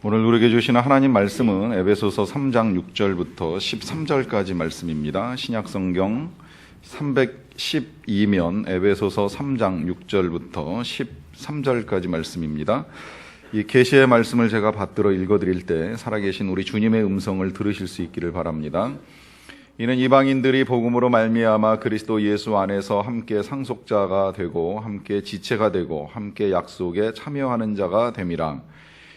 오늘 우리에게 주시는 하나님 말씀은 에베소서 3장 6절부터 13절까지 말씀입니다. 신약성경 312면 에베소서 3장 6절부터 13절까지 말씀입니다. 이 계시의 말씀을 제가 받들어 읽어드릴 때 살아계신 우리 주님의 음성을 들으실 수 있기를 바랍니다. 이는 이방인들이 복음으로 말미암아 그리스도 예수 안에서 함께 상속자가 되고 함께 지체가 되고 함께 약속에 참여하는 자가 됨이라.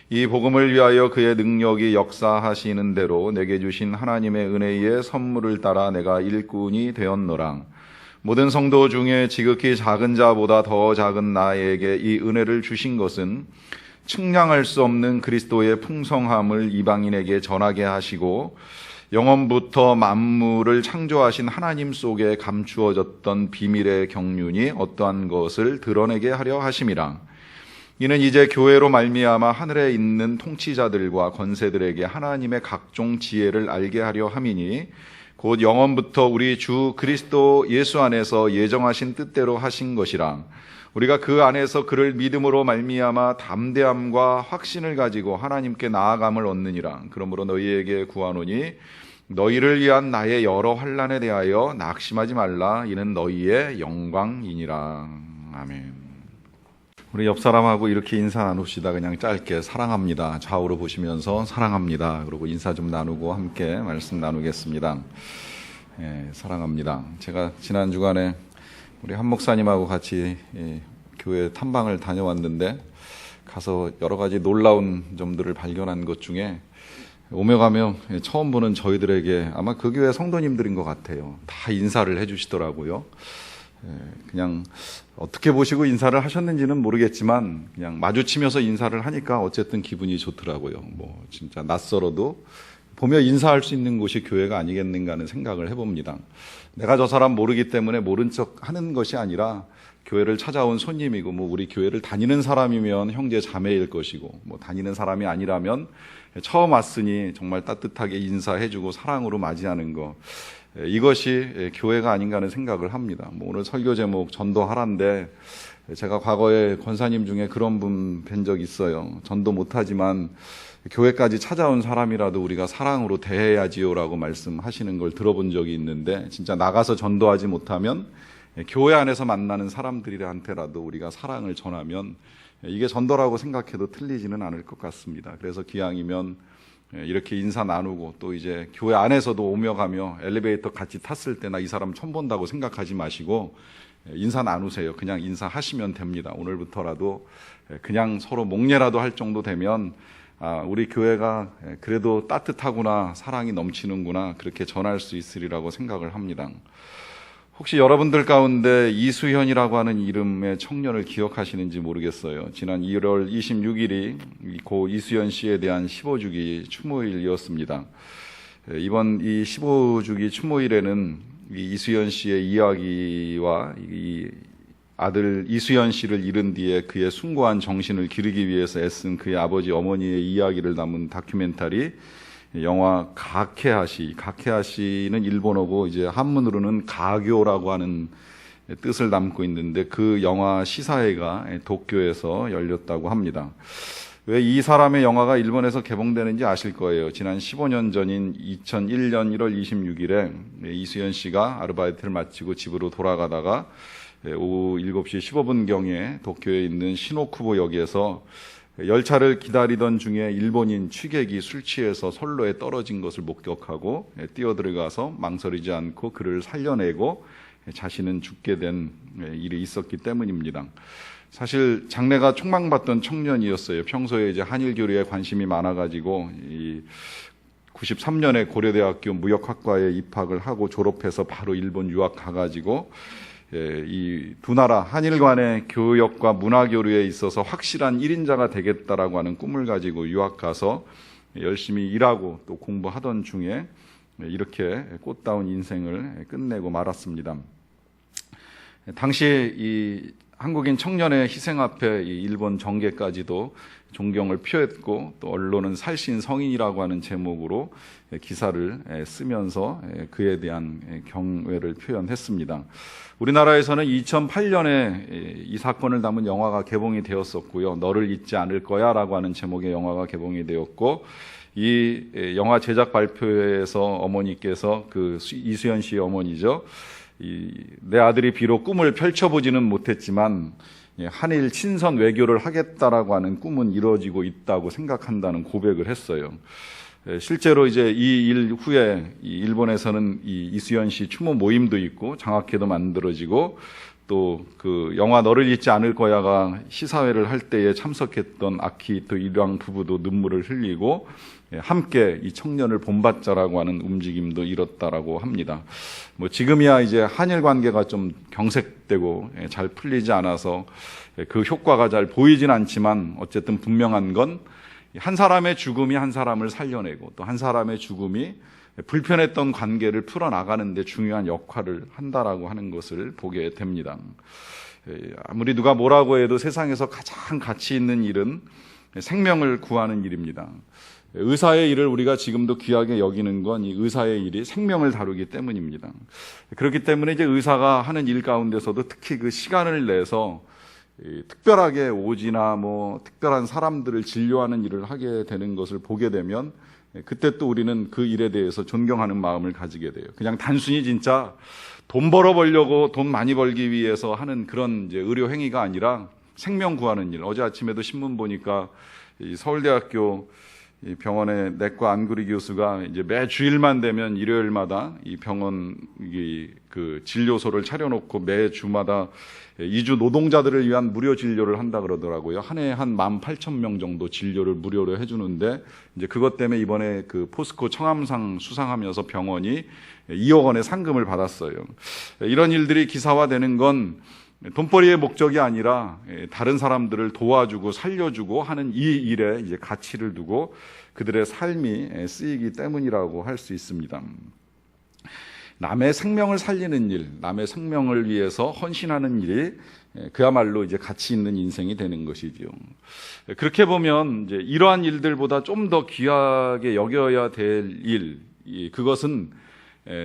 이 복음을 위하여 그의 능력이 역사하시는 대로 내게 주신 하나님의 은혜의 선물을 따라 내가 일꾼이 되었노라. 모든 성도 중에 지극히 작은 자보다 더 작은 나에게 이 은혜를 주신 것은 측량할 수 없는 그리스도의 풍성함을 이방인에게 전하게 하시고 영원부터 만물을 창조하신 하나님 속에 감추어졌던 비밀의 경륜이 어떠한 것을 드러내게 하려 하심이라. 이는 이제 교회로 말미암아 하늘에 있는 통치자들과 권세들에게 하나님의 각종 지혜를 알게 하려 함이니 곧 영원부터 우리 주 그리스도 예수 안에서 예정하신 뜻대로 하신 것이라. 우리가 그 안에서 그를 믿음으로 말미암아 담대함과 확신을 가지고 하나님께 나아감을 얻느니라. 그러므로 너희에게 구하노니 너희를 위한 나의 여러 환난에 대하여 낙심하지 말라. 이는 너희의 영광이니라. 아멘. 우리 옆 사람하고 이렇게 인사 나눕시다. 그냥 짧게 사랑합니다. 좌우로 보시면서 사랑합니다. 그리고 인사 좀 나누고 함께 말씀 나누겠습니다. 사랑합니다. 제가 지난 주간에 우리 한 목사님하고 같이 교회 탐방을 다녀왔는데 가서 여러 가지 놀라운 점들을 발견한 것 중에 오며 가며 처음 보는 저희들에게 아마 그 교회 성도님들인 것 같아요. 다 인사를 해주시더라고요. 그냥 어떻게 보시고 인사를 하셨는지는 모르겠지만 그냥 마주치면서 인사를 하니까 어쨌든 기분이 좋더라고요. 뭐 진짜 낯설어도 보며 인사할 수 있는 곳이 교회가 아니겠는가 하는 생각을 해봅니다. 내가 저 사람 모르기 때문에 모른 척 하는 것이 아니라 교회를 찾아온 손님이고 뭐 우리 교회를 다니는 사람이면 형제 자매일 것이고 뭐 다니는 사람이 아니라면 처음 왔으니 정말 따뜻하게 인사해주고 사랑으로 맞이하는 거, 이것이 교회가 아닌가 하는 생각을 합니다. 뭐 오늘 설교 제목 전도하라인데 제가 과거에 권사님 중에 그런 분 뵌 적 있어요. 전도 못하지만 교회까지 찾아온 사람이라도 우리가 사랑으로 대해야지요라고 말씀하시는 걸 들어본 적이 있는데, 진짜 나가서 전도하지 못하면 교회 안에서 만나는 사람들한테라도 우리가 사랑을 전하면 이게 전도라고 생각해도 틀리지는 않을 것 같습니다. 그래서 기왕이면 이렇게 인사 나누고 또 이제 교회 안에서도 오며 가며 엘리베이터 같이 탔을 때나 이 사람 처음 본다고 생각하지 마시고 인사 나누세요. 그냥 인사하시면 됩니다. 오늘부터라도 그냥 서로 목례라도 할 정도 되면 우리 교회가 그래도 따뜻하구나, 사랑이 넘치는구나, 그렇게 전할 수 있으리라고 생각을 합니다. 혹시 여러분들 가운데 이수현이라고 하는 이름의 청년을 기억하시는지 모르겠어요. 지난 1월 26일이 고 이수현 씨에 대한 15주기 추모일이었습니다. 이번 이 15주기 추모일에는 이수현 씨의 이야기와 이 아들 이수현 씨를 잃은 뒤에 그의 숭고한 정신을 기르기 위해서 애쓴 그의 아버지 어머니의 이야기를 담은 다큐멘터리 영화 가케하시는 일본어고 이제 한문으로는 가교라고 하는 뜻을 담고 있는데, 그 영화 시사회가 도쿄에서 열렸다고 합니다. 왜 이 사람의 영화가 일본에서 개봉되는지 아실 거예요. 지난 15년 전인 2001년 1월 26일에 이수연 씨가 아르바이트를 마치고 집으로 돌아가다가 오후 7시 15분경에 도쿄에 있는 시노쿠보역에서 열차를 기다리던 중에 일본인 취객이 술 취해서 선로에 떨어진 것을 목격하고 뛰어들어가서 망설이지 않고 그를 살려내고 자신은 죽게 된 일이 있었기 때문입니다. 사실 장래가 촉망받던 청년이었어요. 평소에 이제 한일 교류에 관심이 많아가지고 93년에 고려대학교 무역학과에 입학을 하고 졸업해서 바로 일본 유학 가가지고 이 두 나라 한일 간의 교역과 문화 교류에 있어서 확실한 1인자가 되겠다라고 하는 꿈을 가지고 유학 가서 열심히 일하고 또 공부하던 중에 이렇게 꽃다운 인생을 끝내고 말았습니다. 당시 이 한국인 청년의 희생 앞에 이 일본 정계까지도 존경을 표했고, 또 언론은 살신 성인이라고 하는 제목으로 기사를 쓰면서 그에 대한 경외를 표현했습니다. 우리나라에서는 2008년에 이 사건을 담은 영화가 개봉이 되었었고요. 너를 잊지 않을 거야 라고 하는 제목의 영화가 개봉이 되었고, 이 영화 제작 발표회에서 어머니께서, 그 이수연 씨의 어머니죠, 내 아들이 비록 꿈을 펼쳐보지는 못했지만 한일 친선 외교를 하겠다라고 하는 꿈은 이루어지고 있다고 생각한다는 고백을 했어요. 실제로 이제 이 일 후에 일본에서는 이 이수연 씨 추모 모임도 있고 장학회도 만들어지고, 또 그 영화 너를 잊지 않을 거야가 시사회를 할 때에 참석했던 아키히토 일왕 부부도 눈물을 흘리고 함께 이 청년을 본받자라고 하는 움직임도 이뤘다라고 합니다. 뭐 지금이야 이제 한일 관계가 좀 경색되고 잘 풀리지 않아서 그 효과가 잘 보이진 않지만, 어쨌든 분명한 건 한 사람의 죽음이 한 사람을 살려내고, 또 한 사람의 죽음이 불편했던 관계를 풀어나가는 데 중요한 역할을 한다라고 하는 것을 보게 됩니다. 아무리 누가 뭐라고 해도 세상에서 가장 가치 있는 일은 생명을 구하는 일입니다. 의사의 일을 우리가 지금도 귀하게 여기는 건 이 의사의 일이 생명을 다루기 때문입니다. 그렇기 때문에 이제 의사가 하는 일 가운데서도 특히 그 시간을 내서 특별하게 오지나 뭐 특별한 사람들을 진료하는 일을 하게 되는 것을 보게 되면, 그때 또 우리는 그 일에 대해서 존경하는 마음을 가지게 돼요. 그냥 단순히 진짜 돈 벌어보려고, 돈 많이 벌기 위해서 하는 그런 이제 의료 행위가 아니라 생명 구하는 일. 어제 아침에도 신문 보니까 이 서울대학교 이 병원의 내과 안구리 교수가 이제 매 주일만 되면 일요일마다 이 병원 그 진료소를 차려놓고 매 주마다 이주 노동자들을 위한 무료 진료를 한다 그러더라고요. 한 해에 한 18,000명 정도 진료를 무료로 해주는데, 이제 그것 때문에 이번에 그 포스코 청암상 수상하면서 병원이 2억 원의 상금을 받았어요. 이런 일들이 기사화되는 건 돈벌이의 목적이 아니라 다른 사람들을 도와주고 살려주고 하는 이 일에 이제 가치를 두고 그들의 삶이 쓰이기 때문이라고 할 수 있습니다. 남의 생명을 살리는 일, 남의 생명을 위해서 헌신하는 일이 그야말로 이제 가치 있는 인생이 되는 것이지요. 그렇게 보면 이제 이러한 일들보다 좀 더 귀하게 여겨야 될 일, 그것은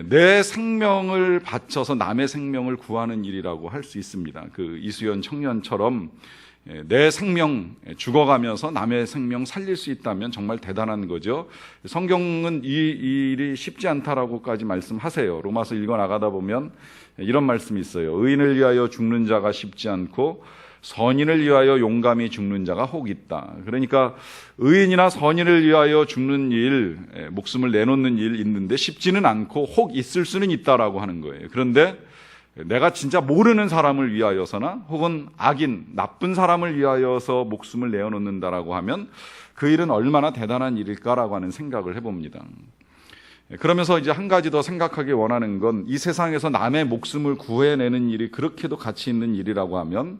내 생명을 바쳐서 남의 생명을 구하는 일이라고 할 수 있습니다. 그 이수연 청년처럼 내 생명 죽어가면서 남의 생명 살릴 수 있다면 정말 대단한 거죠. 성경은 이 일이 쉽지 않다라고까지 말씀하세요. 로마서 읽어나가다 보면 이런 말씀이 있어요. 의인을 위하여 죽는 자가 쉽지 않고 선인을 위하여 용감히 죽는 자가 혹 있다. 그러니까 의인이나 선인을 위하여 죽는 일, 목숨을 내놓는 일 있는데 쉽지는 않고 혹 있을 수는 있다라고 하는 거예요. 그런데 내가 진짜 모르는 사람을 위하여서나 혹은 악인, 나쁜 사람을 위하여서 목숨을 내어놓는다라고 하면 그 일은 얼마나 대단한 일일까라고 하는 생각을 해봅니다. 그러면서 이제 한 가지 더 생각하기 원하는 건, 이 세상에서 남의 목숨을 구해내는 일이 그렇게도 가치 있는 일이라고 하면,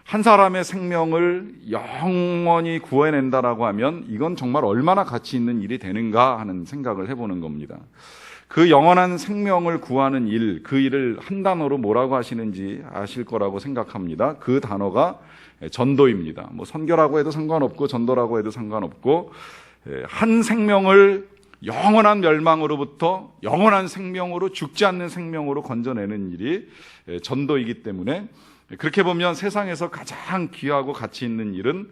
한 사람의 생명을 영원히 구해낸다라고 하면 이건 정말 얼마나 가치 있는 일이 되는가 하는 생각을 해보는 겁니다. 그 영원한 생명을 구하는 일, 그 일을 한 단어로 뭐라고 하시는지 아실 거라고 생각합니다. 그 단어가 전도입니다. 뭐 선교라고 해도 상관없고 전도라고 해도 상관없고, 한 생명을 영원한 멸망으로부터 영원한 생명으로, 죽지 않는 생명으로 건져내는 일이 전도이기 때문에, 그렇게 보면 세상에서 가장 귀하고 가치 있는 일은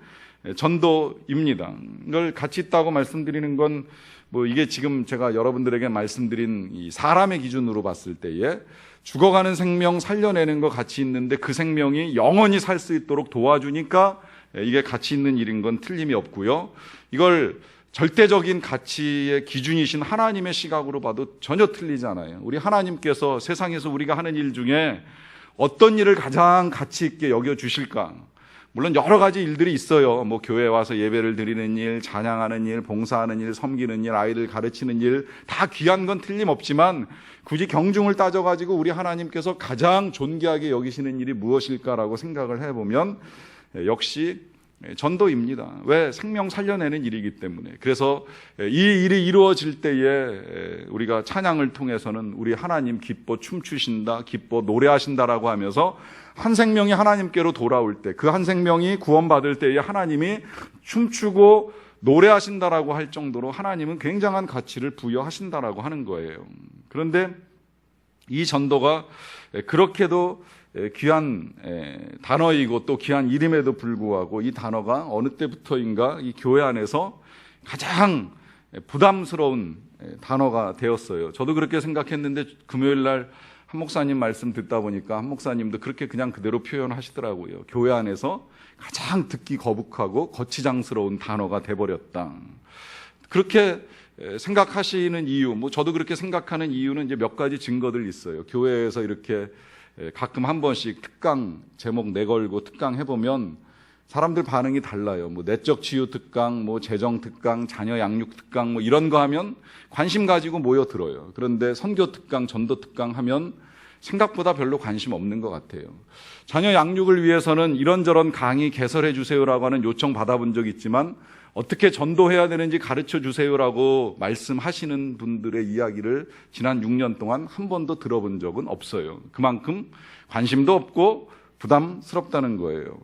전도입니다. 이걸 가치 있다고 말씀드리는 건 뭐 이게 지금 제가 여러분들에게 말씀드린 이 사람의 기준으로 봤을 때에 죽어가는 생명 살려내는 거 가치 있는데, 그 생명이 영원히 살 수 있도록 도와주니까 이게 가치 있는 일인 건 틀림이 없고요. 이걸 절대적인 가치의 기준이신 하나님의 시각으로 봐도 전혀 틀리지 않아요. 우리 하나님께서 세상에서 우리가 하는 일 중에 어떤 일을 가장 가치 있게 여겨주실까? 물론 여러 가지 일들이 있어요. 뭐 교회에 와서 예배를 드리는 일, 찬양하는 일, 봉사하는 일, 섬기는 일, 아이들 가르치는 일, 다 귀한 건 틀림없지만 굳이 경중을 따져가지고 우리 하나님께서 가장 존귀하게 여기시는 일이 무엇일까라고 생각을 해보면 역시 전도입니다. 왜? 생명 살려내는 일이기 때문에. 그래서 이 일이 이루어질 때에 우리가 찬양을 통해서는 우리 하나님 기뻐 춤추신다, 기뻐 노래하신다라고 하면서 한 생명이 하나님께로 돌아올 때, 그 한 생명이 구원받을 때에 하나님이 춤추고 노래하신다라고 할 정도로 하나님은 굉장한 가치를 부여하신다라고 하는 거예요. 그런데 이 전도가 그렇게도 귀한 단어이고 또 귀한 이름에도 불구하고 이 단어가 어느 때부터인가 이 교회 안에서 가장 부담스러운 단어가 되었어요. 저도 그렇게 생각했는데 금요일 날 한 목사님 말씀 듣다 보니까 한 목사님도 그렇게 그냥 그대로 표현하시더라고요. 교회 안에서 가장 듣기 거북하고 거치장스러운 단어가 돼버렸다. 그렇게 생각하시는 이유, 저도 그렇게 생각하는 이유는 이제 몇 가지 증거들 있어요. 교회에서 이렇게 가끔 한 번씩 특강 제목 내걸고 특강 해보면 사람들 반응이 달라요. 내적 치유 특강, 재정 특강, 자녀 양육 특강, 이런 거 하면 관심 가지고 모여들어요. 그런데 선교 특강, 전도 특강 하면 생각보다 별로 관심 없는 것 같아요. 자녀 양육을 위해서는 이런저런 강의 개설해 주세요라고 하는 요청 받아본 적이 있지만 어떻게 전도해야 되는지 가르쳐 주세요라고 말씀하시는 분들의 이야기를 지난 6년 동안 한 번도 들어본 적은 없어요. 그만큼 관심도 없고 부담스럽다는 거예요.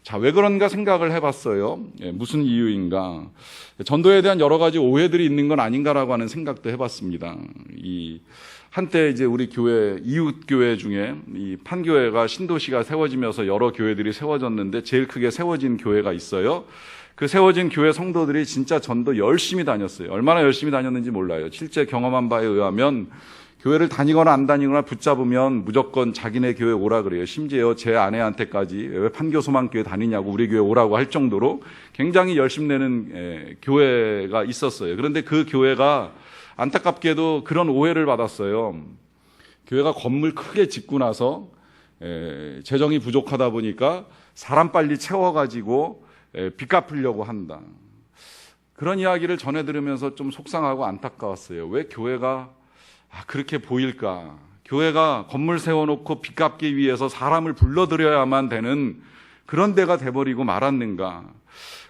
자, 왜 그런가 생각을 해봤어요. 무슨 이유인가. 전도에 대한 여러 가지 오해들이 있는 건 아닌가라고 하는 생각도 해봤습니다. 한때 이제 우리 교회, 이웃교회 중에 이 판교회가 신도시가 세워지면서 여러 교회들이 세워졌는데 제일 크게 세워진 교회가 있어요. 그 세워진 교회 성도들이 진짜 전도 열심히 다녔어요. 얼마나 열심히 다녔는지 몰라요. 실제 경험한 바에 의하면 교회를 다니거나 안 다니거나 붙잡으면 무조건 자기네 교회 오라 그래요. 심지어 제 아내한테까지 왜 판교소망교회 다니냐고 우리 교회 오라고 할 정도로 굉장히 열심내는 교회가 있었어요. 그런데 그 교회가 안타깝게도 그런 오해를 받았어요. 교회가 건물 크게 짓고 나서 재정이 부족하다 보니까 사람 빨리 채워가지고 빚 갚으려고 한다. 그런 이야기를 전해 들으면서 좀 속상하고 안타까웠어요. 왜 교회가 그렇게 보일까? 교회가 건물 세워놓고 빚 갚기 위해서 사람을 불러들여야만 되는 그런 데가 돼버리고 말았는가?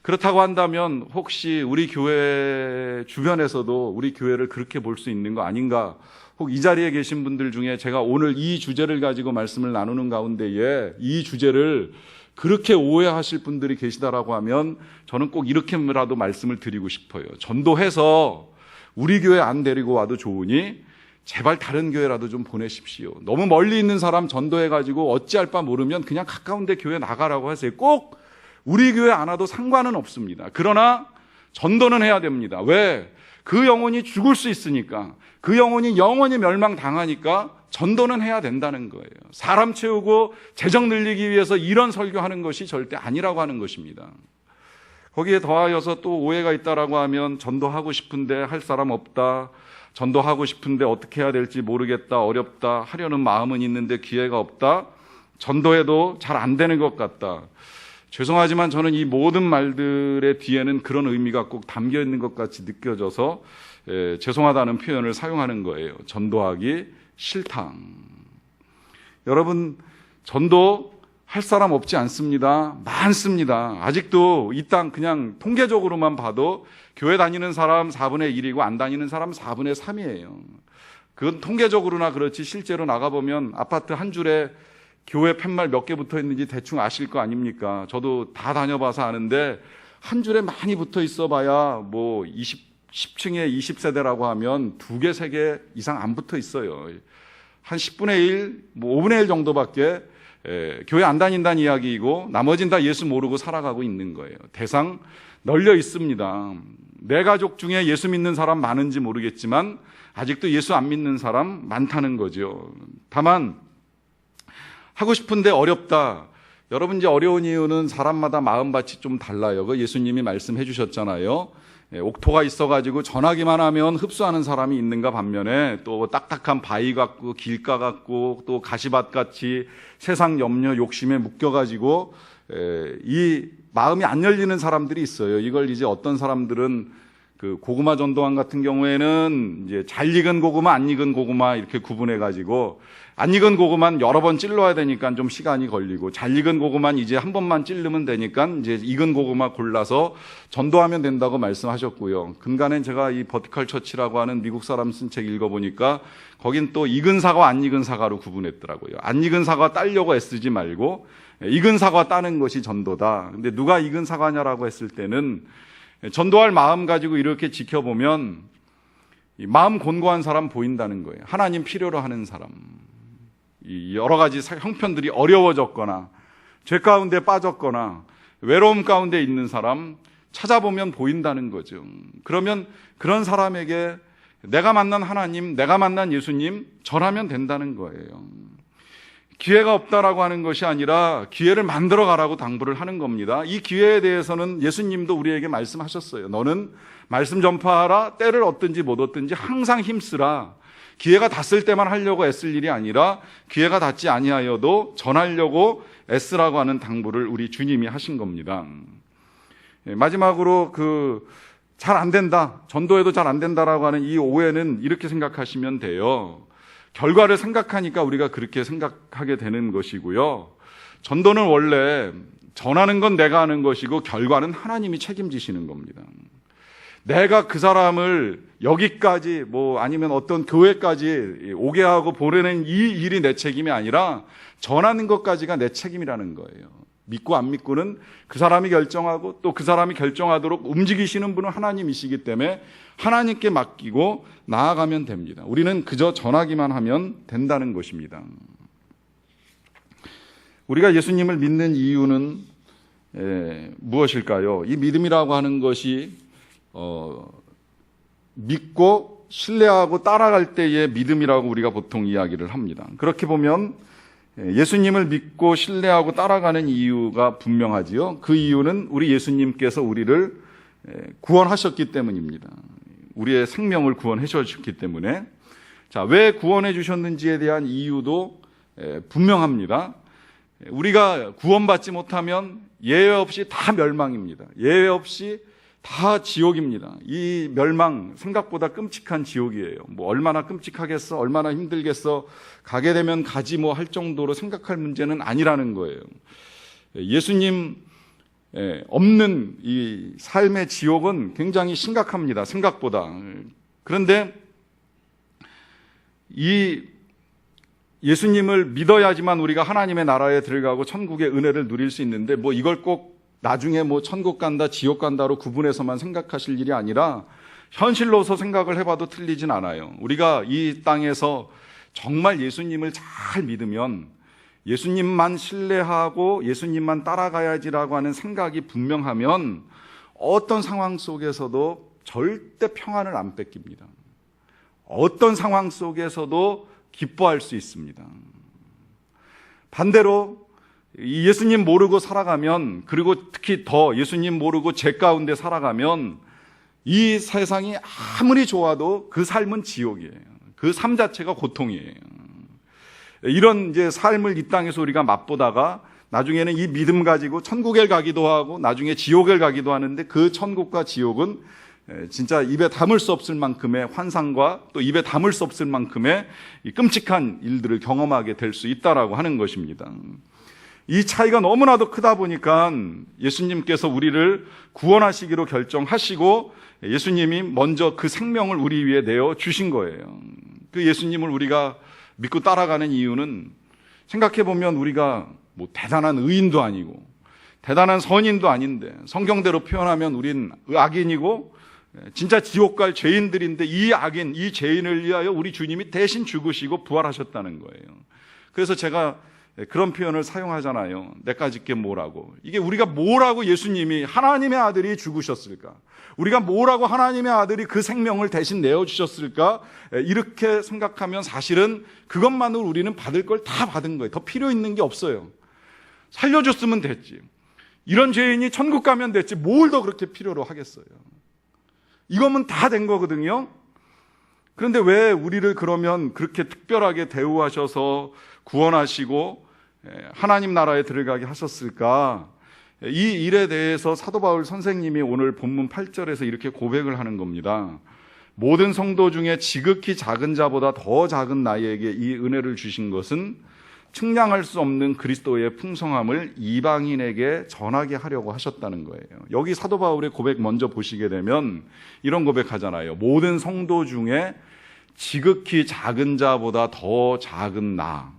그렇다고 한다면 혹시 우리 교회 주변에서도 우리 교회를 그렇게 볼 수 있는 거 아닌가? 혹 이 자리에 계신 분들 중에 제가 오늘 이 주제를 가지고 말씀을 나누는 가운데에 이 주제를 그렇게 오해하실 분들이 계시다라고 하면 저는 꼭 이렇게라도 말씀을 드리고 싶어요. 전도해서 우리 교회 안 데리고 와도 좋으니 제발 다른 교회라도 좀 보내십시오. 너무 멀리 있는 사람 전도해가지고 어찌할 바 모르면 그냥 가까운 데 교회 나가라고 하세요. 꼭 우리 교회 안 와도 상관은 없습니다. 그러나 전도는 해야 됩니다. 왜? 그 영혼이 죽을 수 있으니까, 그 영혼이 영원히 멸망당하니까 전도는 해야 된다는 거예요. 사람 채우고 재정 늘리기 위해서 이런 설교하는 것이 절대 아니라고 하는 것입니다. 거기에 더하여서 또 오해가 있다라고 하면 전도하고 싶은데 할 사람 없다. 전도하고 싶은데 어떻게 해야 될지 모르겠다. 어렵다. 하려는 마음은 있는데 기회가 없다. 전도해도 잘 안 되는 것 같다. 죄송하지만 저는 이 모든 말들의 뒤에는 그런 의미가 꼭 담겨 있는 것 같이 느껴져서 죄송하다는 표현을 사용하는 거예요. 전도하기 싫다. 여러분, 전도 할 사람 없지 않습니다. 많습니다. 아직도 이 땅 그냥 통계적으로만 봐도 교회 다니는 사람 4분의 1이고 안 다니는 사람 4분의 3이에요. 그건 통계적으로나 그렇지 실제로 나가보면 아파트 한 줄에 교회 팻말 몇 개 붙어 있는지 대충 아실 거 아닙니까? 저도 다 다녀봐서 아는데 한 줄에 많이 붙어 있어 봐야 10층에 20세대라고 하면 2개, 3개 이상 안 붙어 있어요. 한 10분의 1, 5분의 1 정도밖에 교회 안 다닌다는 이야기이고 나머지는 다 예수 모르고 살아가고 있는 거예요. 대상 널려 있습니다. 내 가족 중에 예수 믿는 사람 많은지 모르겠지만 아직도 예수 안 믿는 사람 많다는 거죠. 다만 하고 싶은데 어렵다. 여러분, 이제 어려운 이유는 사람마다 마음밭이 좀 달라요. 그 예수님이 말씀해 주셨잖아요. 옥토가 있어가지고 전하기만 하면 흡수하는 사람이 있는가 반면에 또 딱딱한 바위 같고 길가 같고 또 가시밭 같이 세상 염려 욕심에 묶여가지고 이 마음이 안 열리는 사람들이 있어요. 이걸 이제 어떤 사람들은 그 고구마 전도왕 같은 경우에는 이제 잘 익은 고구마, 안 익은 고구마 이렇게 구분해 가지고 안 익은 고구마는 여러 번 찔러야 되니까 좀 시간이 걸리고 잘 익은 고구마는 이제 한 번만 찌르면 되니까 이제 익은 고구마 골라서 전도하면 된다고 말씀하셨고요. 근간에 제가 이 버티컬 처치라고 하는 미국 사람 쓴 책 읽어보니까 거긴 또 익은 사과, 안 익은 사과로 구분했더라고요. 안 익은 사과 따려고 애쓰지 말고 익은 사과 따는 것이 전도다. 근데 누가 익은 사과냐라고 했을 때는 전도할 마음 가지고 이렇게 지켜보면 마음 곤고한 사람 보인다는 거예요. 하나님 필요로 하는 사람. 여러 가지 형편들이 어려워졌거나 죄 가운데 빠졌거나 외로움 가운데 있는 사람 찾아보면 보인다는 거죠. 그러면 그런 사람에게 내가 만난 하나님, 내가 만난 예수님 전하면 된다는 거예요. 기회가 없다라고 하는 것이 아니라 기회를 만들어 가라고 당부를 하는 겁니다. 이 기회에 대해서는 예수님도 우리에게 말씀하셨어요. 너는 말씀 전파하라. 때를 얻든지 못 얻든지 항상 힘쓰라. 기회가 닿을 때만 하려고 애쓸 일이 아니라 기회가 닿지 아니하여도 전하려고 애쓰라고 하는 당부를 우리 주님이 하신 겁니다. 마지막으로 잘 안 된다. 전도해도 잘 안 된다라고 하는 이 오해는 이렇게 생각하시면 돼요. 결과를 생각하니까 우리가 그렇게 생각하게 되는 것이고요. 전도는 원래 전하는 건 내가 하는 것이고 결과는 하나님이 책임지시는 겁니다. 내가 그 사람을 여기까지 아니면 어떤 교회까지 오게 하고 보내는 이 일이 내 책임이 아니라 전하는 것까지가 내 책임이라는 거예요. 믿고 안 믿고는 그 사람이 결정하고 또 그 사람이 결정하도록 움직이시는 분은 하나님이시기 때문에 하나님께 맡기고 나아가면 됩니다. 우리는 그저 전하기만 하면 된다는 것입니다. 우리가 예수님을 믿는 이유는 무엇일까요? 이 믿음이라고 하는 것이 믿고 신뢰하고 따라갈 때의 믿음이라고 우리가 보통 이야기를 합니다. 그렇게 보면 예수님을 믿고 신뢰하고 따라가는 이유가 분명하지요. 그 이유는 우리 예수님께서 우리를 구원하셨기 때문입니다. 우리의 생명을 구원해 주셨기 때문에. 자, 왜 구원해 주셨는지에 대한 이유도 분명합니다. 우리가 구원받지 못하면 예외 없이 다 멸망입니다. 예외 없이 다 지옥입니다. 이 멸망 생각보다 끔찍한 지옥이에요. 얼마나 끔찍하겠어, 얼마나 힘들겠어, 가게 되면 가지 할 정도로 생각할 문제는 아니라는 거예요. 예수님 없는 이 삶의 지옥은 굉장히 심각합니다. 생각보다. 그런데 이 예수님을 믿어야지만 우리가 하나님의 나라에 들어가고 천국의 은혜를 누릴 수 있는데 이걸 꼭 나중에 천국 간다, 지옥 간다로 구분해서만 생각하실 일이 아니라 현실로서 생각을 해봐도 틀리진 않아요. 우리가 이 땅에서 정말 예수님을 잘 믿으면 예수님만 신뢰하고 예수님만 따라가야지라고 하는 생각이 분명하면 어떤 상황 속에서도 절대 평안을 안 뺏깁니다. 어떤 상황 속에서도 기뻐할 수 있습니다. 반대로 예수님 모르고 살아가면, 그리고 특히 더 예수님 모르고 죄 가운데 살아가면 이 세상이 아무리 좋아도 그 삶은 지옥이에요. 그 삶 자체가 고통이에요. 이런 이제 삶을 이 땅에서 우리가 맛보다가 나중에는 이 믿음 가지고 천국에 가기도 하고 나중에 지옥에 가기도 하는데 그 천국과 지옥은 진짜 입에 담을 수 없을 만큼의 환상과 또 입에 담을 수 없을 만큼의 끔찍한 일들을 경험하게 될 수 있다라고 하는 것입니다. 이 차이가 너무나도 크다 보니까 예수님께서 우리를 구원하시기로 결정하시고 예수님이 먼저 그 생명을 우리 위해 내어 주신 거예요. 그 예수님을 우리가 믿고 따라가는 이유는 생각해 보면 우리가 대단한 의인도 아니고 대단한 선인도 아닌데 성경대로 표현하면 우린 악인이고 진짜 지옥 갈 죄인들인데 이 악인, 이 죄인을 위하여 우리 주님이 대신 죽으시고 부활하셨다는 거예요. 그래서 제가 그런 표현을 사용하잖아요. 내까짓게 뭐라고. 이게 우리가 뭐라고 예수님이 하나님의 아들이 죽으셨을까? 우리가 뭐라고 하나님의 아들이 그 생명을 대신 내어주셨을까? 이렇게 생각하면 사실은 그것만으로 우리는 받을 걸 다 받은 거예요. 더 필요 있는 게 없어요. 살려줬으면 됐지. 이런 죄인이 천국 가면 됐지. 뭘 더 그렇게 필요로 하겠어요. 이거면 다 된 거거든요. 그런데 왜 우리를 그러면 그렇게 특별하게 대우하셔서 구원하시고 하나님 나라에 들어가게 하셨을까? 이 일에 대해서 사도 바울 선생님이 오늘 본문 8절에서 이렇게 고백을 하는 겁니다. 모든 성도 중에 지극히 작은 자보다 더 작은 나에게 이 은혜를 주신 것은 측량할 수 없는 그리스도의 풍성함을 이방인에게 전하게 하려고 하셨다는 거예요. 여기 사도 바울의 고백 먼저 보시게 되면 이런 고백하잖아요. 모든 성도 중에 지극히 작은 자보다 더 작은 나.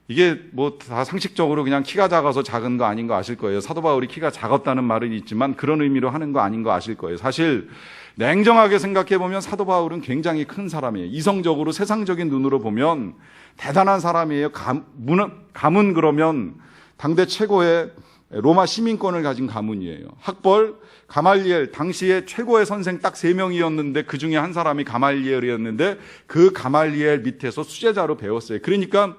이게 뭐 다 상식적으로 그냥 키가 작아서 작은 거 아닌 거 아실 거예요. 사도 바울이 키가 작았다는 말은 있지만 그런 의미로 하는 거 아닌 거 아실 거예요. 사실 냉정하게 생각해 보면 사도 바울은 굉장히 큰 사람이에요. 이성적으로 세상적인 눈으로 보면 대단한 사람이에요. 가문 그러면 당대 최고의 로마 시민권을 가진 가문이에요. 학벌 가말리엘, 당시에 최고의 선생 딱 3명이었는데 그 중에 한 사람이 가말리엘이었는데 그 가말리엘 밑에서 수제자로 배웠어요. 그러니까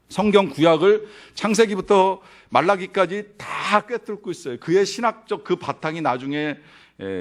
성경 구약을 창세기부터 말라기까지 다 꿰뚫고 있어요. 그의 신학적 그 바탕이 나중에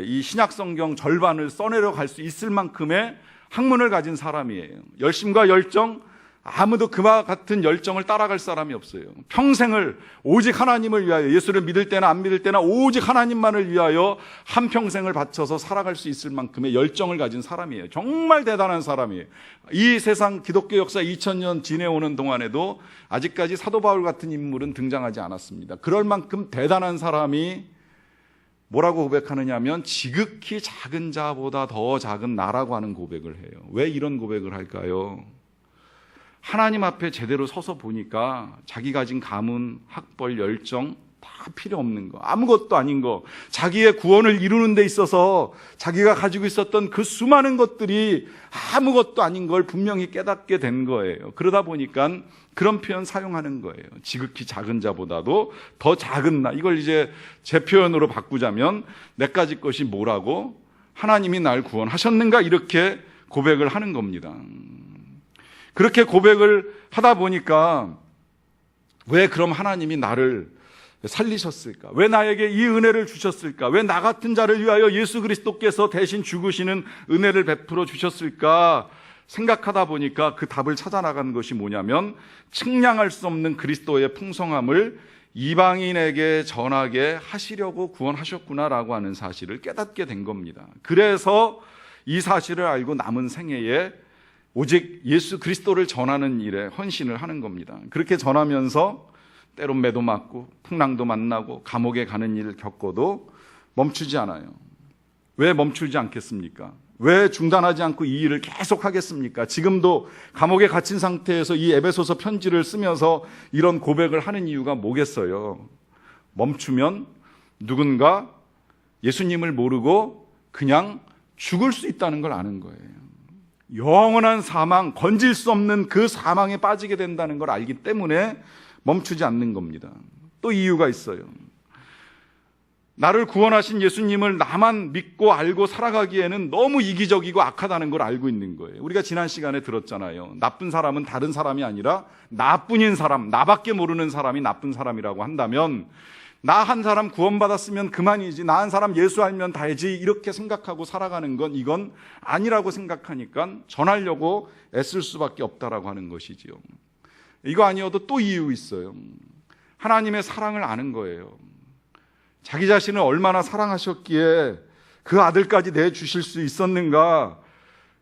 이 신약 성경 절반을 써내려 갈 수 있을 만큼의 학문을 가진 사람이에요. 열심과 열정, 아무도 그와 같은 열정을 따라갈 사람이 없어요. 평생을 오직 하나님을 위하여, 예수를 믿을 때나 안 믿을 때나 오직 하나님만을 위하여 한평생을 바쳐서 살아갈 수 있을 만큼의 열정을 가진 사람이에요. 정말 대단한 사람이에요. 이 세상 기독교 역사 2000년 지내오는 동안에도 아직까지 사도 바울 같은 인물은 등장하지 않았습니다. 그럴 만큼 대단한 사람이 뭐라고 고백하느냐 하면 지극히 작은 자보다 더 작은 나라고 하는 고백을 해요. 왜 이런 고백을 할까요? 하나님 앞에 제대로 서서 보니까 자기 가진 가문, 학벌, 열정 다 필요 없는 거, 아무것도 아닌 거, 자기의 구원을 이루는 데 있어서 자기가 가지고 있었던 그 수많은 것들이 아무것도 아닌 걸 분명히 깨닫게 된 거예요. 그러다 보니까 그런 표현 사용하는 거예요. 지극히 작은 자보다도 더 작은 나. 이걸 이제 제 표현으로 바꾸자면 내까지 것이 뭐라고? 하나님이 날 구원하셨는가? 이렇게 고백을 하는 겁니다. 그렇게 고백을 하다 보니까 왜 그럼 하나님이 나를 살리셨을까? 왜 나에게 이 은혜를 주셨을까? 왜 나 같은 자를 위하여 예수 그리스도께서 대신 죽으시는 은혜를 베풀어 주셨을까? 생각하다 보니까 그 답을 찾아나간 것이 뭐냐면 측량할 수 없는 그리스도의 풍성함을 이방인에게 전하게 하시려고 구원하셨구나라고 하는 사실을 깨닫게 된 겁니다. 그래서 이 사실을 알고 남은 생애에 오직 예수 그리스도를 전하는 일에 헌신을 하는 겁니다. 그렇게 전하면서 때론 매도 맞고 풍랑도 만나고 감옥에 가는 일을 겪어도 멈추지 않아요. 왜 멈추지 않겠습니까? 왜 중단하지 않고 이 일을 계속 하겠습니까? 지금도 감옥에 갇힌 상태에서 이 에베소서 편지를 쓰면서 이런 고백을 하는 이유가 뭐겠어요? 멈추면 누군가 예수님을 모르고 그냥 죽을 수 있다는 걸 아는 거예요. 영원한 사망, 건질 수 없는 그 사망에 빠지게 된다는 걸 알기 때문에 멈추지 않는 겁니다. 또 이유가 있어요. 나를 구원하신 예수님을 나만 믿고 알고 살아가기에는 너무 이기적이고 악하다는 걸 알고 있는 거예요. 우리가 지난 시간에 들었잖아요. 나쁜 사람은 다른 사람이 아니라 나뿐인 사람, 나밖에 모르는 사람이 나쁜 사람이라고 한다면 나 한 사람 구원받았으면 그만이지, 나 한 사람 예수 알면 다지, 이렇게 생각하고 살아가는 건 이건 아니라고 생각하니까 전하려고 애쓸 수밖에 없다라고 하는 것이지요. 이거 아니어도 또 이유 있어요. 하나님의 사랑을 아는 거예요. 자기 자신을 얼마나 사랑하셨기에 그 아들까지 내주실 수 있었는가,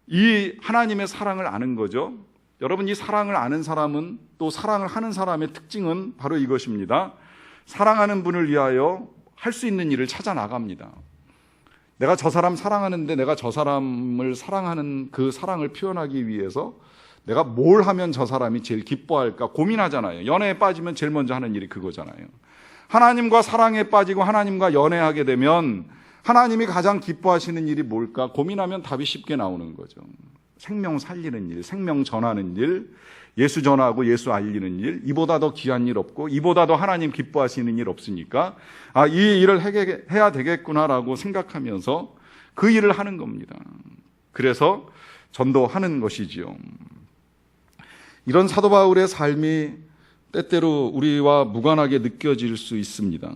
이 하나님의 사랑을 아는 거죠. 여러분, 이 사랑을 아는 사람은, 또 사랑을 하는 사람의 특징은 바로 이것입니다. 사랑하는 분을 위하여 할 수 있는 일을 찾아 나갑니다. 내가 저 사람 사랑하는데 내가 저 사람을 사랑하는 그 사랑을 표현하기 위해서 내가 뭘 하면 저 사람이 제일 기뻐할까 고민하잖아요. 연애에 빠지면 제일 먼저 하는 일이 그거잖아요. 하나님과 사랑에 빠지고 하나님과 연애하게 되면 하나님이 가장 기뻐하시는 일이 뭘까 고민하면 답이 쉽게 나오는 거죠. 생명 살리는 일, 생명 전하는 일, 예수 전하고 예수 알리는 일, 이보다 더 귀한 일 없고 이보다 더 하나님 기뻐하시는 일 없으니까 이 일을 해야 되겠구나라고 생각하면서 그 일을 하는 겁니다. 그래서 전도하는 것이지요. 이런 사도 바울의 삶이 때때로 우리와 무관하게 느껴질 수 있습니다.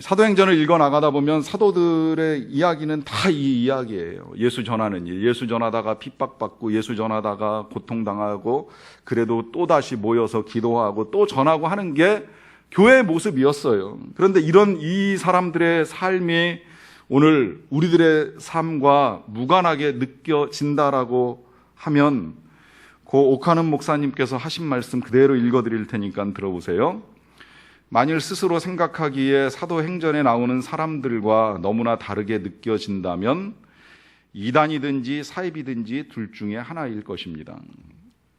사도행전을 읽어나가다 보면 사도들의 이야기는 다 이 이야기예요. 예수 전하는 일, 예수 전하다가 핍박받고 예수 전하다가 고통당하고 그래도 또다시 모여서 기도하고 또 전하고 하는 게 교회의 모습이었어요. 그런데 이런 이 사람들의 삶이 오늘 우리들의 삶과 무관하게 느껴진다라고 하면 고 오카는 목사님께서 하신 말씀 그대로 읽어드릴 테니까 들어보세요. 만일 스스로 생각하기에 사도행전에 나오는 사람들과 너무나 다르게 느껴진다면 이단이든지 사이비든지 둘 중에 하나일 것입니다.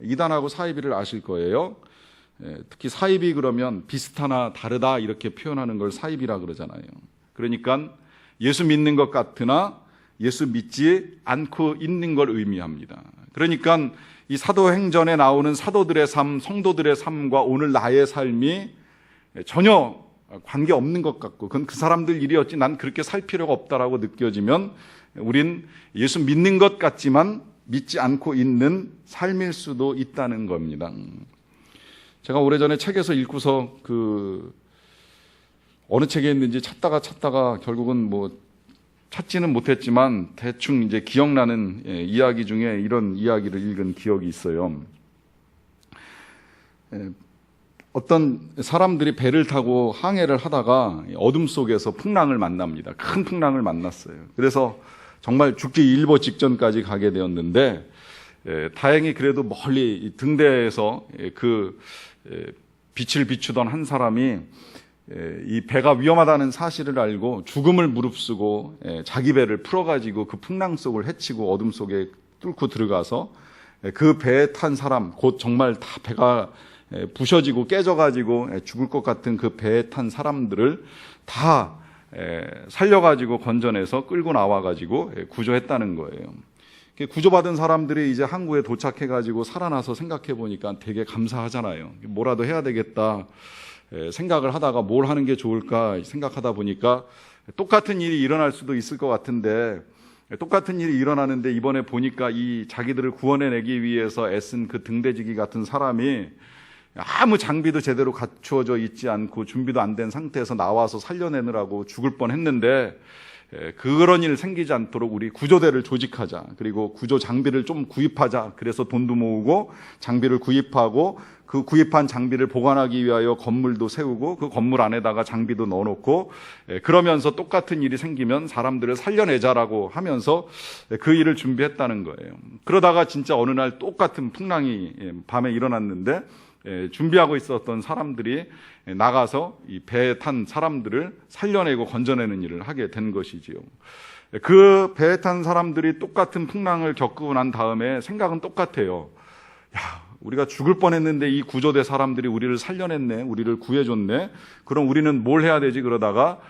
이단하고 사이비를 아실 거예요. 특히 사이비 그러면 비슷하나 다르다 이렇게 표현하는 걸 사이비라 그러잖아요. 그러니까 예수 믿는 것 같으나 예수 믿지 않고 있는 걸 의미합니다. 그러니까 이 사도행전에 나오는 사도들의 삶, 성도들의 삶과 오늘 나의 삶이 전혀 관계없는 것 같고 그건 그 사람들 일이었지 난 그렇게 살 필요가 없다라고 느껴지면 우린 예수 믿는 것 같지만 믿지 않고 있는 삶일 수도 있다는 겁니다. 제가 오래전에 책에서 읽고서 어느 책에 있는지 찾다가 결국은 찾지는 못했지만 대충 이제 기억나는 이야기 중에 이런 이야기를 읽은 기억이 있어요. 어떤 사람들이 배를 타고 항해를 하다가 어둠 속에서 풍랑을 만납니다. 큰 풍랑을 만났어요. 그래서 정말 죽기 일보 직전까지 가게 되었는데 다행히 그래도 멀리 등대에서 빛을 비추던 한 사람이 이 배가 위험하다는 사실을 알고 죽음을 무릅쓰고 자기 배를 풀어가지고 그 풍랑 속을 헤치고 어둠 속에 뚫고 들어가서 그 배에 탄 사람, 곧 정말 다 배가 부셔지고 깨져가지고 죽을 것 같은 그 배에 탄 사람들을 다 살려가지고 건져내서 끌고 나와가지고 구조했다는 거예요. 구조받은 사람들이 이제 항구에 도착해가지고 살아나서 생각해 보니까 되게 감사하잖아요. 뭐라도 해야 되겠다 생각을 하다가 뭘 하는 게 좋을까 생각하다 보니까 똑같은 일이 일어날 수도 있을 것 같은데 똑같은 일이 일어나는데 이번에 보니까 이 자기들을 구원해내기 위해서 애쓴 그 등대지기 같은 사람이 아무 장비도 제대로 갖추어져 있지 않고 준비도 안 된 상태에서 나와서 살려내느라고 죽을 뻔했는데 그런 일 생기지 않도록 우리 구조대를 조직하자. 그리고 구조 장비를 좀 구입하자. 그래서 돈도 모으고 장비를 구입하고 그 구입한 장비를 보관하기 위하여 건물도 세우고 그 건물 안에다가 장비도 넣어놓고 그러면서 똑같은 일이 생기면 사람들을 살려내자라고 하면서 그 일을 준비했다는 거예요. 그러다가 진짜 어느 날 똑같은 풍랑이 밤에 일어났는데 준비하고 있었던 사람들이 나가서 이 배에 탄 사람들을 살려내고 건져내는 일을 하게 된 것이지요. 그 배에 탄 사람들이 똑같은 풍랑을 겪고 난 다음에 생각은 똑같아요. 우리가 죽을 뻔했는데 이 구조대 사람들이 우리를 살려냈네, 우리를 구해줬네. 그럼 우리는 뭘 해야 되지? 그러다가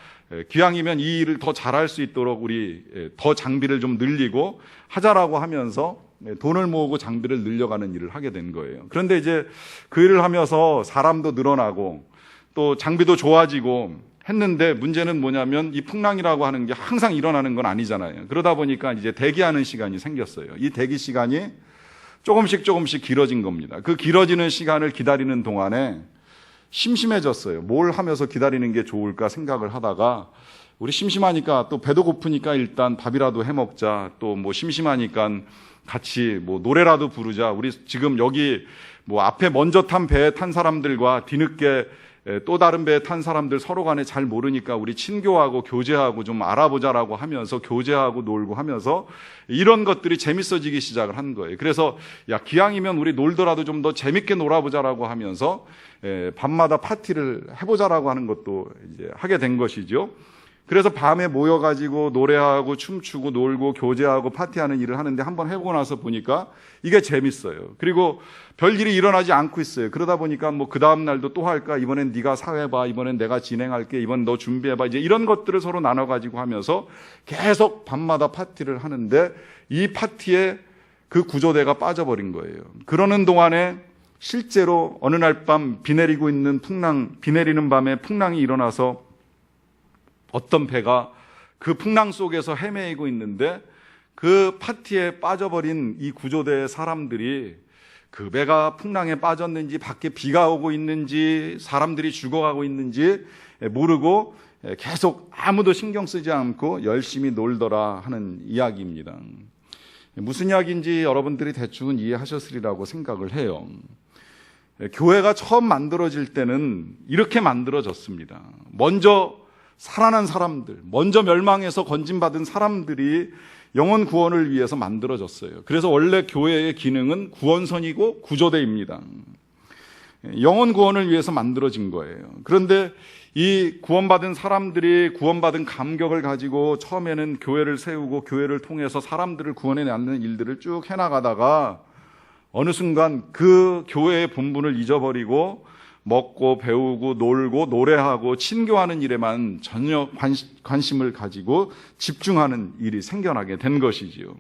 기왕이면 이 일을 더 잘할 수 있도록 우리 더 장비를 좀 늘리고 하자라고 하면서 돈을 모으고 장비를 늘려가는 일을 하게 된 거예요. 그런데 이제 그 일을 하면서 사람도 늘어나고 또 장비도 좋아지고 했는데 문제는 뭐냐면 이 풍랑이라고 하는 게 항상 일어나는 건 아니잖아요. 그러다 보니까 이제 대기하는 시간이 생겼어요. 이 대기 시간이 조금씩 길어진 겁니다. 그 길어지는 시간을 기다리는 동안에 심심해졌어요. 뭘 하면서 기다리는 게 좋을까 생각을 하다가 우리 심심하니까 또 배도 고프니까 일단 밥이라도 해 먹자. 또 심심하니까 같이 노래라도 부르자. 우리 지금 여기 앞에 먼저 탄 배에 탄 사람들과 뒤늦게 또 다른 배에 탄 사람들 서로 간에 잘 모르니까 우리 친교하고 교제하고 좀 알아보자라고 하면서 교제하고 놀고 하면서 이런 것들이 재밌어지기 시작을 한 거예요. 그래서 기왕이면 우리 놀더라도 좀 더 재밌게 놀아보자라고 하면서 밤마다 파티를 해보자라고 하는 것도 이제 하게 된 것이죠. 그래서 밤에 모여가지고 노래하고 춤추고 놀고 교제하고 파티하는 일을 하는데 한번 해보고 나서 보니까 이게 재밌어요. 그리고 별일이 일어나지 않고 있어요. 그러다 보니까 그 다음 날도 또 할까? 이번엔 네가 사회봐. 이번엔 내가 진행할게. 이번 너 준비해봐. 이제 이런 것들을 서로 나눠가지고 하면서 계속 밤마다 파티를 하는데 이 파티에 그 구조대가 빠져버린 거예요. 그러는 동안에 실제로 어느 날 밤 비 내리는 밤에 풍랑이 일어나서 어떤 배가 그 풍랑 속에서 헤매이고 있는데 그 파티에 빠져버린 이 구조대의 사람들이 그 배가 풍랑에 빠졌는지 밖에 비가 오고 있는지 사람들이 죽어가고 있는지 모르고 계속 아무도 신경 쓰지 않고 열심히 놀더라 하는 이야기입니다. 무슨 이야기인지 여러분들이 대충은 이해하셨으리라고 생각을 해요. 교회가 처음 만들어질 때는 이렇게 만들어졌습니다. 먼저 살아난 사람들, 먼저 멸망해서 건진받은 사람들이 영혼 구원을 위해서 만들어졌어요. 그래서 원래 교회의 기능은 구원선이고 구조대입니다. 영혼 구원을 위해서 만들어진 거예요. 그런데 이 구원받은 사람들이 구원받은 감격을 가지고 처음에는 교회를 세우고 교회를 통해서 사람들을 구원해 내는 일들을 쭉 해나가다가 어느 순간 그 교회의 본분을 잊어버리고 먹고 배우고 놀고 노래하고 친교하는 일에만 전혀 관심을 가지고 집중하는 일이 생겨나게 된 것이지요.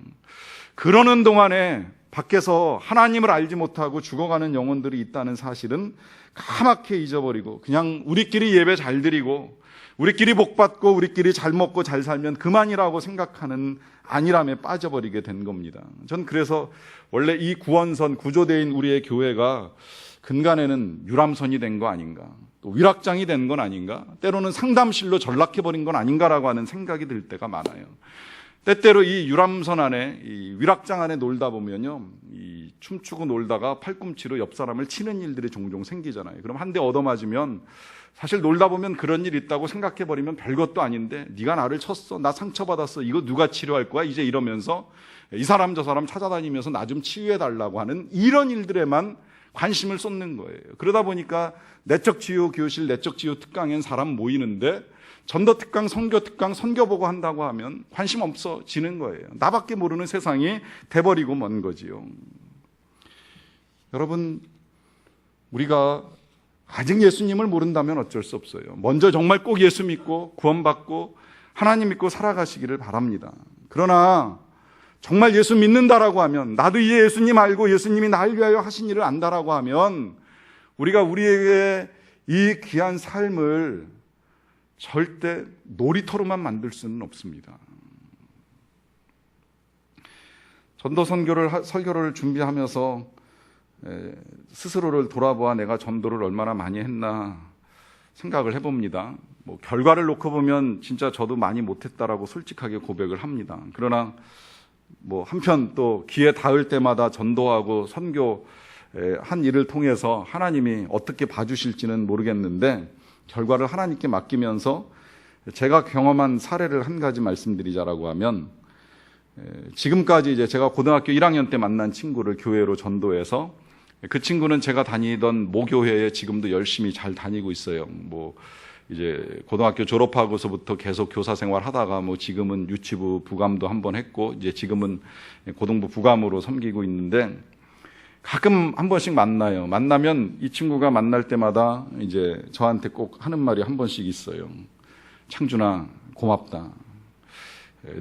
그러는 동안에 밖에서 하나님을 알지 못하고 죽어가는 영혼들이 있다는 사실은 까맣게 잊어버리고 그냥 우리끼리 예배 잘 드리고 우리끼리 복받고 우리끼리 잘 먹고 잘 살면 그만이라고 생각하는 안일함에 빠져버리게 된 겁니다. 전 그래서 원래 이 구원선 구조대인 우리의 교회가 근간에는 유람선이 된 거 아닌가, 또 위락장이 된 건 아닌가, 때로는 상담실로 전락해버린 건 아닌가라고 하는 생각이 들 때가 많아요. 때때로 이 유람선 안에, 이 위락장 안에 놀다 보면요, 이 춤추고 놀다가 팔꿈치로 옆 사람을 치는 일들이 종종 생기잖아요. 그럼 한 대 얻어맞으면 사실 놀다 보면 그런 일 있다고 생각해버리면 별것도 아닌데 네가 나를 쳤어, 나 상처받았어, 이거 누가 치료할 거야? 이제 이러면서 이 사람 저 사람 찾아다니면서 나 좀 치유해달라고 하는 이런 일들에만 관심을 쏟는 거예요. 그러다 보니까 내적치유 교실, 내적치유 특강엔 사람 모이는데 전도특강, 선교특강, 선교보고 한다고 하면 관심 없어지는 거예요. 나밖에 모르는 세상이 돼버리고 먼 거지요. 여러분, 우리가 아직 예수님을 모른다면 어쩔 수 없어요. 먼저 정말 꼭 예수 믿고 구원받고 하나님 믿고 살아가시기를 바랍니다. 그러나 정말 예수 믿는다라고 하면, 나도 이 예수님 알고 예수님이 나를 위하여 하신 일을 안다라고 하면 우리가 우리에게 이 귀한 삶을 절대 놀이터로만 만들 수는 없습니다. 전도 설교를 준비하면서 스스로를 돌아보아 내가 전도를 얼마나 많이 했나 생각을 해봅니다. 결과를 놓고 보면 진짜 저도 많이 못했다라고 솔직하게 고백을 합니다. 그러나 한편 또 기회 닿을 때마다 전도하고 선교 한 일을 통해서 하나님이 어떻게 봐주실지는 모르겠는데 결과를 하나님께 맡기면서 제가 경험한 사례를 한 가지 말씀드리자라고 하면, 지금까지 이제 제가 고등학교 1학년 때 만난 친구를 교회로 전도해서 그 친구는 제가 다니던 모교회에 지금도 열심히 잘 다니고 있어요. 이제 고등학교 졸업하고서부터 계속 교사 생활 하다가 지금은 유치부 부감도 한번 했고 이제 지금은 고등부 부감으로 섬기고 있는데, 가끔 한 번씩 만나요. 만나면 이 친구가 만날 때마다 이제 저한테 꼭 하는 말이 한 번씩 있어요. 창준아, 고맙다.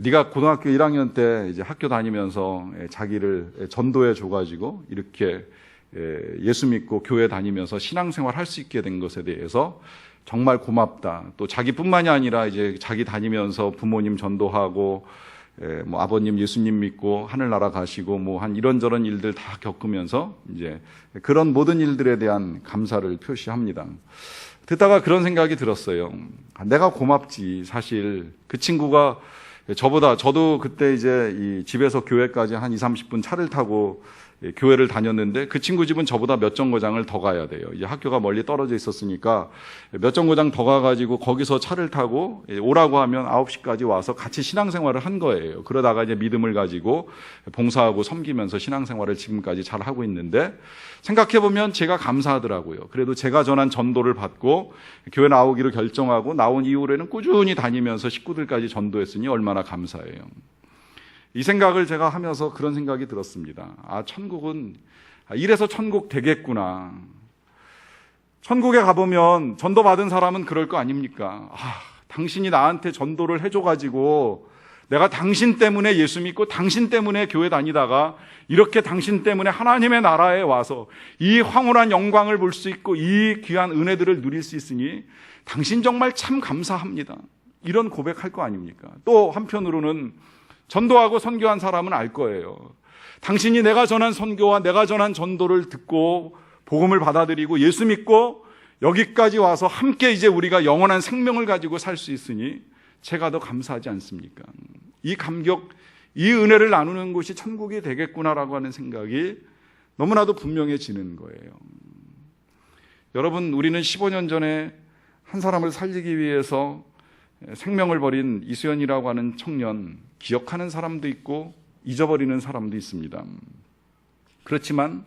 네가 고등학교 1학년 때 이제 학교 다니면서 자기를 전도해 줘가지고 이렇게 예수 믿고 교회 다니면서 신앙생활 할 수 있게 된 것에 대해서 정말 고맙다. 또 자기뿐만이 아니라 이제 자기 다니면서 부모님 전도하고 아버님 예수님 믿고 하늘나라 가시고 한 이런저런 일들 다 겪으면서 이제 그런 모든 일들에 대한 감사를 표시합니다. 듣다가 그런 생각이 들었어요. 내가 고맙지. 사실 그 친구가 저도 그때 이제 이 집에서 교회까지 한 20-30분 차를 타고 교회를 다녔는데 그 친구 집은 저보다 몇 정거장을 더 가야 돼요. 이제 학교가 멀리 떨어져 있었으니까 몇 정거장 더 가가지고 거기서 차를 타고 오라고 하면 9시까지 와서 같이 신앙생활을 한 거예요. 그러다가 이제 믿음을 가지고 봉사하고 섬기면서 신앙생활을 지금까지 잘 하고 있는데, 생각해보면 제가 감사하더라고요. 그래도 제가 전한 전도를 받고 교회 나오기로 결정하고 나온 이후로는 꾸준히 다니면서 식구들까지 전도했으니 얼마나 감사해요. 이 생각을 제가 하면서 그런 생각이 들었습니다. 천국은 이래서 천국 되겠구나. 천국에 가보면 전도받은 사람은 그럴 거 아닙니까? 당신이 나한테 전도를 해줘가지고 내가 당신 때문에 예수 믿고 당신 때문에 교회 다니다가 이렇게 당신 때문에 하나님의 나라에 와서 이 황홀한 영광을 볼 수 있고 이 귀한 은혜들을 누릴 수 있으니 당신 정말 참 감사합니다. 이런 고백할 거 아닙니까? 또 한편으로는 전도하고 선교한 사람은 알 거예요. 당신이 내가 전한 선교와 내가 전한 전도를 듣고 복음을 받아들이고 예수 믿고 여기까지 와서 함께 이제 우리가 영원한 생명을 가지고 살 수 있으니 제가 더 감사하지 않습니까? 이 감격, 이 은혜를 나누는 곳이 천국이 되겠구나라고 하는 생각이 너무나도 분명해지는 거예요. 여러분, 우리는 15년 전에 한 사람을 살리기 위해서 생명을 버린 이수연이라고 하는 청년, 기억하는 사람도 있고 잊어버리는 사람도 있습니다. 그렇지만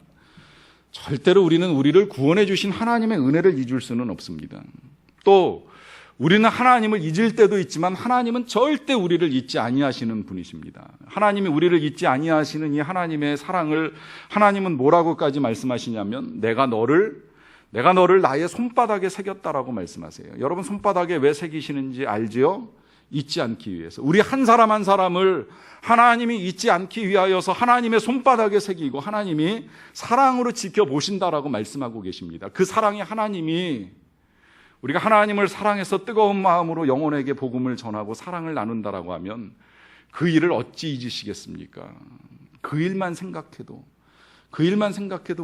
절대로 우리는 우리를 구원해 주신 하나님의 은혜를 잊을 수는 없습니다. 또 우리는 하나님을 잊을 때도 있지만 하나님은 절대 우리를 잊지 아니하시는 분이십니다. 하나님이 우리를 잊지 아니하시는 이 하나님의 사랑을 하나님은 뭐라고까지 말씀하시냐면 내가 너를 나의 손바닥에 새겼다라고 말씀하세요. 여러분, 손바닥에 왜 새기시는지 알지요? 잊지 않기 위해서. 우리 한 사람 한 사람을 하나님이 잊지 않기 위하여서 하나님의 손바닥에 새기고 하나님이 사랑으로 지켜보신다라고 말씀하고 계십니다. 그 사랑이 하나님이 우리가 하나님을 사랑해서 뜨거운 마음으로 영혼에게 복음을 전하고 사랑을 나눈다라고 하면 그 일을 어찌 잊으시겠습니까? 그 일만 생각해도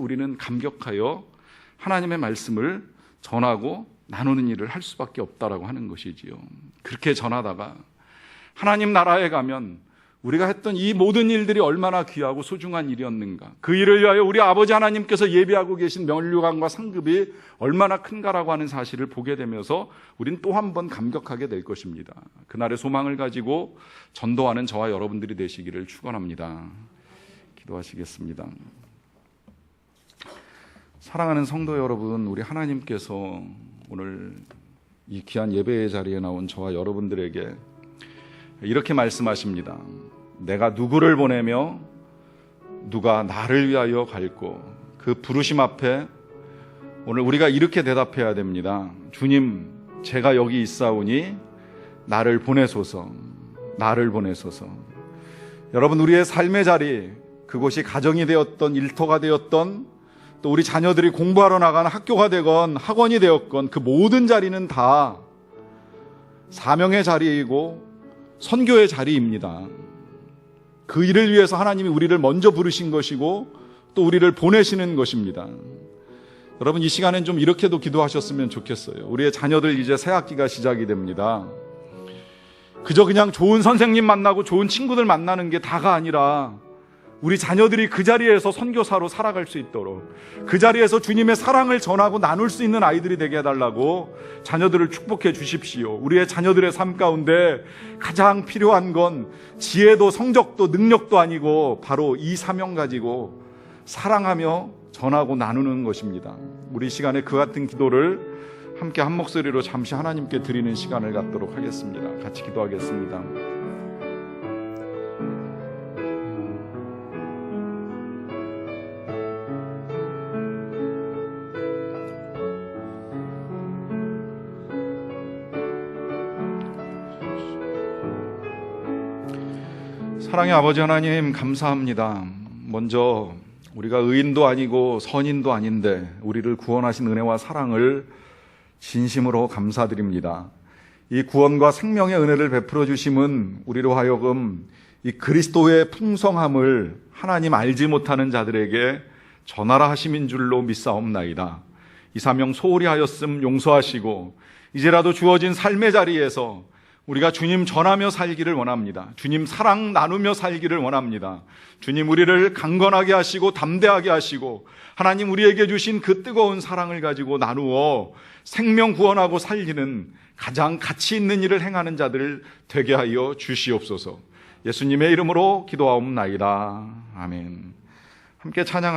우리는 감격하여 하나님의 말씀을 전하고 나누는 일을 할 수밖에 없다라고 하는 것이지요. 그렇게 전하다가 하나님 나라에 가면 우리가 했던 이 모든 일들이 얼마나 귀하고 소중한 일이었는가, 그 일을 위하여 우리 아버지 하나님께서 예비하고 계신 면류관과 상급이 얼마나 큰가라고 하는 사실을 보게 되면서 우린 또 한 번 감격하게 될 것입니다. 그날의 소망을 가지고 전도하는 저와 여러분들이 되시기를 축원합니다. 기도하시겠습니다. 사랑하는 성도 여러분, 우리 하나님께서 오늘 이 귀한 예배의 자리에 나온 저와 여러분들에게 이렇게 말씀하십니다. 내가 누구를 보내며 누가 나를 위하여 갈고, 그 부르심 앞에 오늘 우리가 이렇게 대답해야 됩니다. 주님, 제가 여기 있사오니 나를 보내소서. 여러분, 우리의 삶의 자리, 그곳이 가정이 되었던, 일터가 되었던, 또 우리 자녀들이 공부하러 나가는 학교가 되건 학원이 되었건 그 모든 자리는 다 사명의 자리이고 선교의 자리입니다. 그 일을 위해서 하나님이 우리를 먼저 부르신 것이고 또 우리를 보내시는 것입니다. 여러분, 이 시간엔 좀 이렇게도 기도하셨으면 좋겠어요. 우리의 자녀들 이제 새 학기가 시작이 됩니다. 그저 그냥 좋은 선생님 만나고 좋은 친구들 만나는 게 다가 아니라 우리 자녀들이 그 자리에서 선교사로 살아갈 수 있도록, 그 자리에서 주님의 사랑을 전하고 나눌 수 있는 아이들이 되게 해달라고 자녀들을 축복해 주십시오. 우리의 자녀들의 삶 가운데 가장 필요한 건 지혜도 성적도 능력도 아니고 바로 이 사명 가지고 사랑하며 전하고 나누는 것입니다. 우리 시간에 그 같은 기도를 함께 한 목소리로 잠시 하나님께 드리는 시간을 갖도록 하겠습니다. 같이 기도하겠습니다. 사랑의 아버지 하나님, 감사합니다. 먼저 우리가 의인도 아니고 선인도 아닌데 우리를 구원하신 은혜와 사랑을 진심으로 감사드립니다. 이 구원과 생명의 은혜를 베풀어 주심은 우리로 하여금 이 그리스도의 풍성함을 하나님 알지 못하는 자들에게 전하라 하심인 줄로 믿사옵나이다. 이 사명 소홀히 하였음 용서하시고 이제라도 주어진 삶의 자리에서 우리가 주님 전하며 살기를 원합니다. 주님 사랑 나누며 살기를 원합니다. 주님, 우리를 강건하게 하시고 담대하게 하시고 하나님 우리에게 주신 그 뜨거운 사랑을 가지고 나누어 생명 구원하고 살리는 가장 가치 있는 일을 행하는 자들 되게 하여 주시옵소서. 예수님의 이름으로 기도하옵나이다. 아멘. 함께 찬양하시겠습니다.